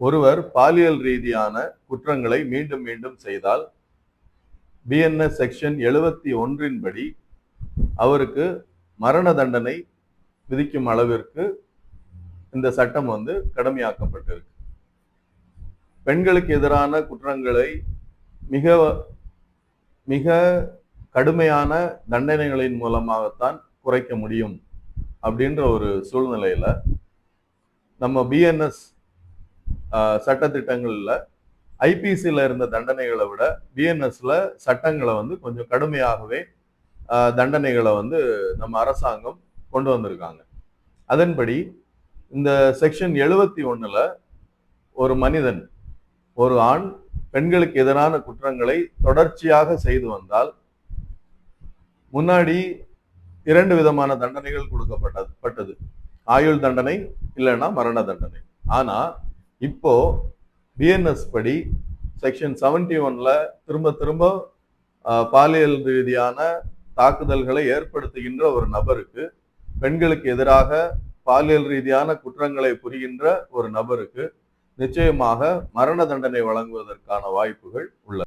ஒருவர் பாலியல் ரீதியான குற்றங்களை மீண்டும் மீண்டும் செய்தால் BNS செக்ஷன் 71 படி அவருக்கு மரண தண்டனை விதிக்கும் அளவிற்கு இந்த சட்டம் கடுமையாக்கப்பட்டிருக்கு. பெண்களுக்கு எதிரான குற்றங்களை மிக மிக கடுமையான தண்டனைகளின் மூலமாகத்தான் குறைக்க முடியும் அப்படின்ற ஒரு சூழ்நிலையில நம்ம BNS சட்டத்திட்டங்கள்ல ஐபிசியில் இருந்த தண்டனைகளை விட BNSல சட்டங்களை கொஞ்சம் கடுமையாகவே தண்டனைகளை நம்ம அரசாங்கம் கொண்டு வந்திருக்காங்க. அதன்படி இந்த செக்ஷன் 71ல ஒரு மனிதன், ஒரு ஆண் பெண்களுக்கு எதிரான குற்றங்களை தொடர்ச்சியாக செய்து வந்தால் முன்னாடி 2 விதமான தண்டனைகள் கொடுக்கப்பட்டது. ஆயுள் தண்டனை இல்லைன்னா மரண தண்டனை. ஆனா இப்போ BNS படி செக்ஷன் 71ல திரும்ப திரும்ப பாலியல் ரீதியான தாக்குதல்களை ஏற்படுத்துகின்ற ஒரு நபருக்கு, பெண்களுக்கு எதிராக பாலியல் ரீதியான குற்றங்களை புரிகின்ற ஒரு நபருக்கு நிச்சயமாக மரண தண்டனை வழங்குவதற்கான வாய்ப்புகள் உள்ளன.